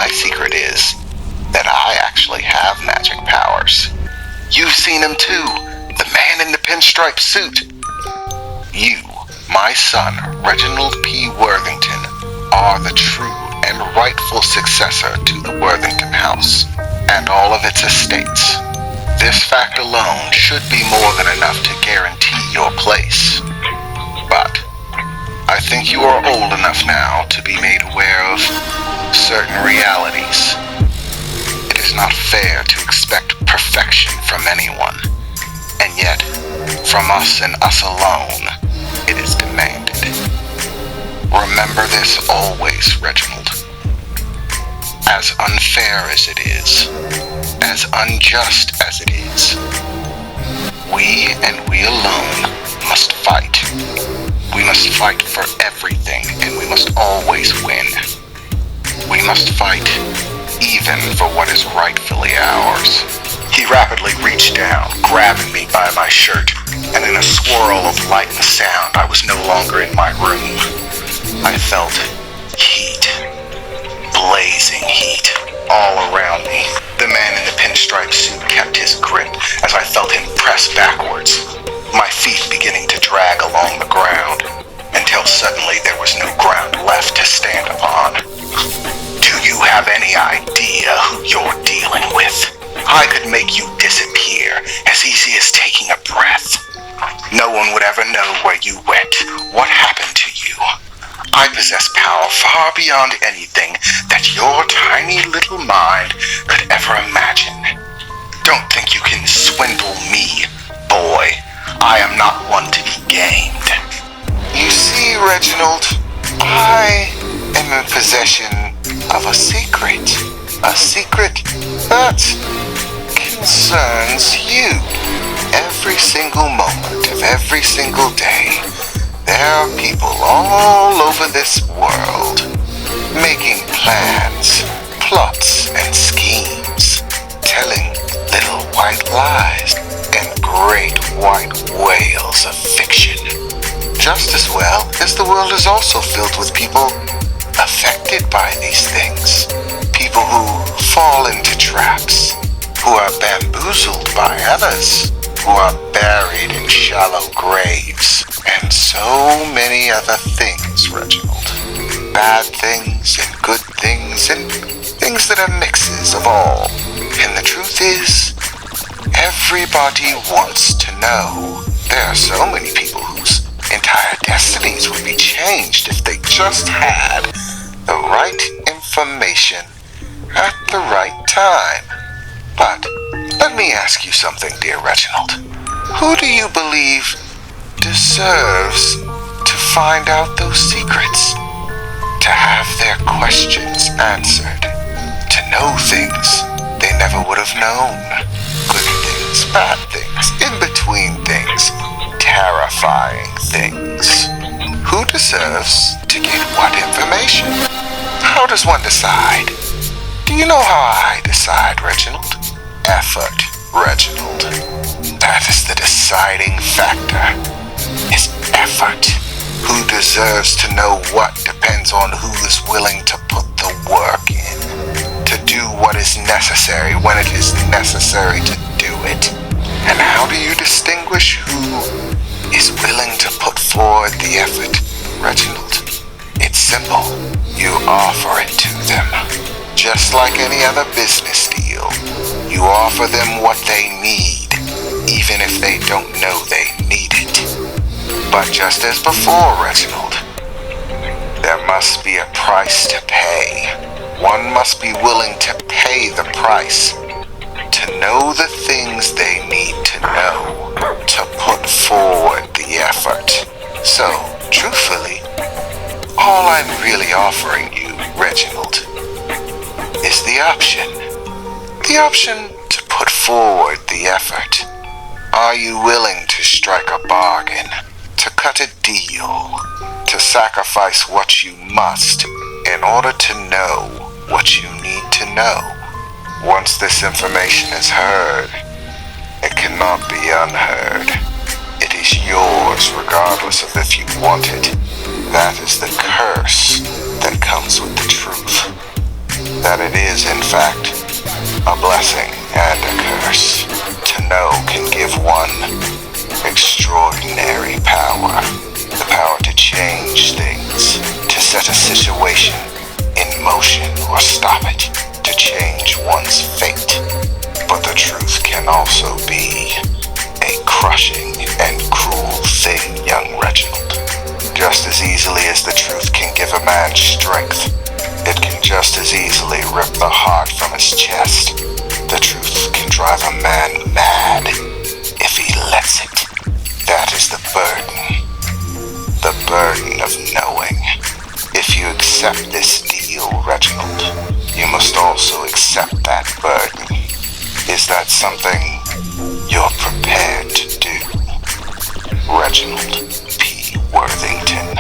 my secret is that I actually have magic powers. You've seen him too, the man in the pinstripe suit. You, my son, Reginald P. Worthington, are the true and rightful successor to the Worthington House and all of its estates. This fact alone should be more than enough to guarantee your place. But I think you are old enough now to be made aware of certain realities. It is not fair to expect perfection from anyone, and yet, from us and us alone, it is demanded. Remember this always, Reginald. As unfair as it is, as unjust as it is, we and we alone must fight. We must fight for everything, and we must always win. We must fight even for what is rightfully ours. He rapidly reached down, grabbing me by my shirt, and in a swirl of light and sound, I was no longer in my room. I felt heat, blazing heat, all around me. The man in the pinstripe suit kept his grip as I felt him press backwards, my feet beginning to drag along the ground, until suddenly there was no ground left to stand upon. Do you have any idea who you're dealing with? I could make you disappear as easy as taking a breath. No one would ever know where you went, what happened to you. I possess power far beyond anything that your tiny little mind could ever imagine. Don't think you can swindle me, boy. I am not one to be gamed. You see, Reginald, I am in possession of a secret that concerns you. Every single moment of every single day, there are people all over this world making plans, plots, and schemes, telling little white lies and great white whales of fiction. Just as well as the world is also filled with people affected by these things. People who fall into traps, who are bamboozled by others, who are buried in shallow graves, and so many other things, Reginald. Bad things and good things and things that are mixes of all. And the truth is, everybody wants to know. There are so many people whose entire destinies would be changed if they just had the right information at the right time. But let me ask you something, dear Reginald. Who do you believe deserves to find out those secrets? To have their questions answered? To know things they never would have known? Good things, bad things, in-between things, terrifying things. Who deserves to get what information? How does one decide? Do you know how I decide, Reginald? Effort, Reginald. That is the deciding factor, is effort. Who deserves to know what depends on who is willing to put the work in, to do what is necessary when it is necessary to do it. And how do you distinguish who is willing to put forward the effort, Reginald? It's simple. You offer it to them. Just like any other business deal, you offer them what they need, even if they don't know they need it. But just as before, Reginald, there must be a price to pay. One must be willing to pay the price, to know the things they need to know, to put forward the effort. So, truthfully, all I'm really offering you, Reginald, is the option. The option to put forward the effort. Are you willing to strike a bargain, to cut a deal, to sacrifice what you must in order to know what you need to know? Once this information is heard, it cannot be unheard. It is yours regardless of if you want it. That is the curse that comes with the truth. that it is, in fact, a blessing and a curse. To know can give one extraordinary power. The power to change things, to set a situation in motion or stop it, to change one's fate. But the truth can also be a crushing and cruel thing, young Reginald. Just as easily as the truth can give a man strength, it can just as easily rip the heart from his chest. The truth can drive a man mad if he lets it. That is the burden of knowing. If you accept this deal, Reginald, you must also accept that burden. Is that something you're prepared to do? Reginald P. Worthington.